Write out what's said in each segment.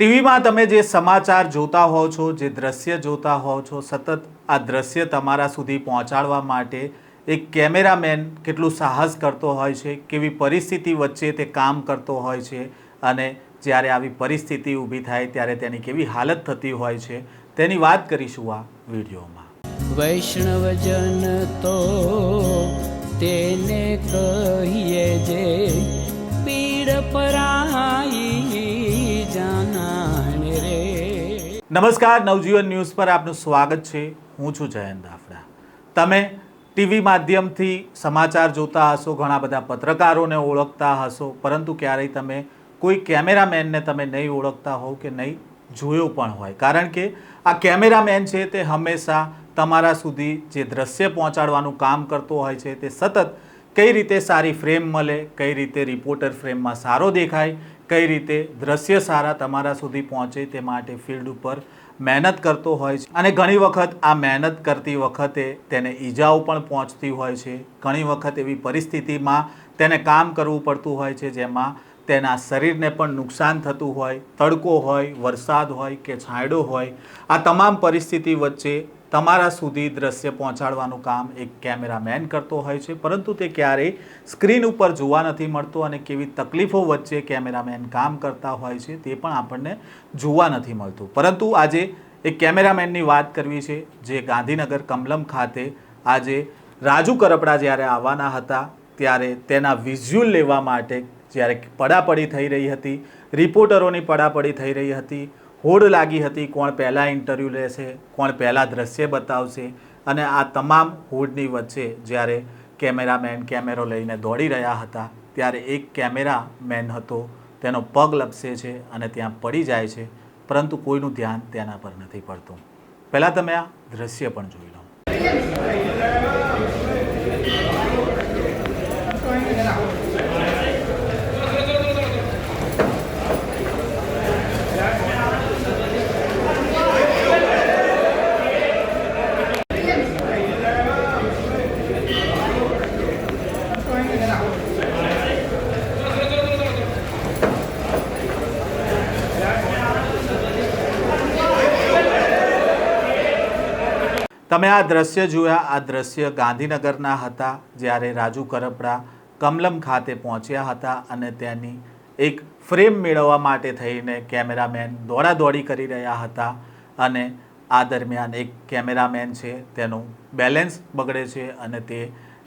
ટીવીમાં તમે જે સમાચાર જોતા હોવ છો, જે દ્રશ્ય જોતા હોવ છો, સતત આ દ્રશ્ય તમારા સુધી પહોંચાડવા માટે એક કેમેરામેન કેટલું સાહસ કરતો હોય છે, કેવી પરિસ્થિતિ વચ્ચે તે કામ કરતો હોય છે અને જ્યારે આવી પરિસ્થિતિ ઊભી થાય ત્યારે તેની કેવી હાલત થતી હોય છે તેની વાત કરીશું આ વિડીયોમાં। વૈષ્ણવજન તો તેને કહીએ જે પીડ પરાઈ જાનાને રે। નમસ્કાર, નવજીવન ન્યૂઝ પર આપનું સ્વાગત છે। હું છું જયંત દાફડા। તમે ટીવી માધ્યમથી સમાચાર જોતા હશો, ઘણા બધા પત્રકારોને ઓળખતા હશો, પરંતુ ક્યારેય તમે કોઈ કેમેરામેનને તમે નહીં ઓળખતા હોવ કે નહીં જોયો પણ હોય, કારણ કે આ કેમેરામેન છે તે હંમેશા તમારા સુધી જે દ્રશ્ય પહોંચાડવાનું કામ કરતો હોય છે તે સતત કઈ રીતે સારી ફ્રેમ મળે, કઈ રીતે રિપોર્ટર ફ્રેમમાં સારો દેખાય, કઈ રીતે દ્રશ્ય સારા તમારા સુધી પહોંચે તે માટે ફિલ્ડ ઉપર મહેનત કરતો હોય છે અને ઘણી વખત આ મહેનત કરતી વખતે તેને ઈજાઓ પણ પહોંચતી હોય છે। ઘણી વખત એવી પરિસ્થિતિમાં તેને કામ કરવું પડતું હોય છે જેમાં તેના શરીરને પણ નુકસાન થતું હોય, તડકો હોય, વરસાદ હોય કે છાંયડો હોય, આ તમામ પરિસ્થિતિ વચ્ચે તમારા સુધી દ્રશ્ય પહોંચાડવાનું કામ એક કેમેરામેન કરતો હોય છે, પરંતુ તે ક્યારેય સ્ક્રીન ઉપર જોવા નથી મળતો અને કેવી તકલીફો વચ્ચે કેમેરામેન કામ કરતા હોય છે તે પણ આપણને જોવા નથી મળતું। પરંતુ આજે એક કેમેરામેનની વાત કરવી છે જે ગાંધીનગર કમલમ ખાતે આજે રાજુ કરપડા જ્યારે આવવાના હતા ત્યારે તેના વિઝ્યુઅલ લેવા માટે જ્યારે પડાપડી થઈ રહી હતી, રિપોર્ટરોની પડાપડી થઈ રહી હતી, હોડ લાગી હતી કોણ પહેલાં ઇન્ટરવ્યૂ લેશે, કોણ પહેલાં દ્રશ્ય બતાવશે, અને આ તમામ હોડની વચ્ચે જ્યારે કેમેરામેન કેમેરો લઈને દોડી રહ્યા હતા ત્યારે એક કેમેરામેન હતો તેનો પગ લપસે છે અને ત્યાં પડી જાય છે, પરંતુ કોઈનું ધ્યાન તેના પર નથી પડતું। પહેલાં તમે આ દ્રશ્ય પણ જોઈ લો। તમે આ દ્રશ્ય જોયા, આ દ્રશ્ય ગાંધીનગરના હતા જ્યારે રાજુ કરપડા કમલમ ખાતે પહોંચ્યા હતા અને તેની એક ફ્રેમ મેળવવા માટે થઈને કેમેરામેન દોડાદોડી કરી રહ્યા હતા અને આ દરમિયાન એક કેમેરામેન છે તેનું બેલેન્સ બગડે છે અને તે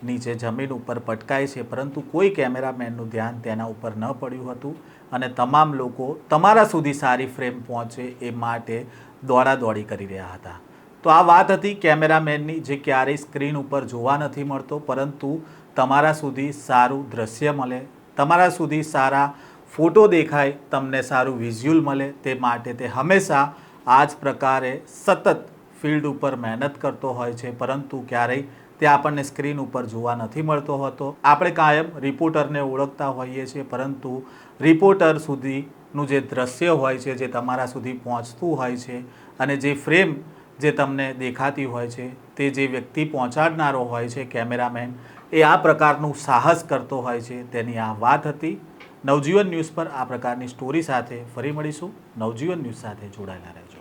નીચે જમીન ઉપર પટકાય છે, પરંતુ કોઈ કેમેરામેનનું ધ્યાન તેના ઉપર ન પડ્યું હતું અને તમામ લોકો તમારા સુધી સારી ફ્રેમ પહોંચે એ માટે દોડાદોડી કરી રહ્યા હતા। તો આ વાત હતી કેમેરામેનની જે ક્યારેય સ્ક્રીન ઉપર જોવા નથી મળતો, પરંતુ તમારા સુધી સારું દ્રશ્ય મળે, તમારા સુધી સારા ફોટો દેખાય, તમને સારું વિઝ્યુઅલ મળે તે માટે તે હંમેશા આ જ પ્રકારે સતત ફિલ્ડ ઉપર મહેનત કરતો હોય છે, પરંતુ ક્યારેય તે આપણને સ્ક્રીન ઉપર જોવા નથી મળતો હોતો। આપણે કાયમ રિપોર્ટરને ઓળખતા હોઈએ છીએ, પરંતુ રિપોર્ટર સુધીનું જે દ્રશ્ય હોય છે, જે તમારા સુધી પહોંચતું હોય છે અને જે ફ્રેમ જે તમને દેખાતી હોય છે તે જે વ્યક્તિ પહોંચાડનારો હોય છે કેમેરામેન, એ આ પ્રકારનું સાહસ કરતો હોય છે, તેની આ વાત હતી। નવજીવન ન્યૂઝ પર આ પ્રકારની સ્ટોરી સાથે ફરી મળીશું। નવજીવન ન્યૂઝ સાથે જોડાયેલા રહેજો।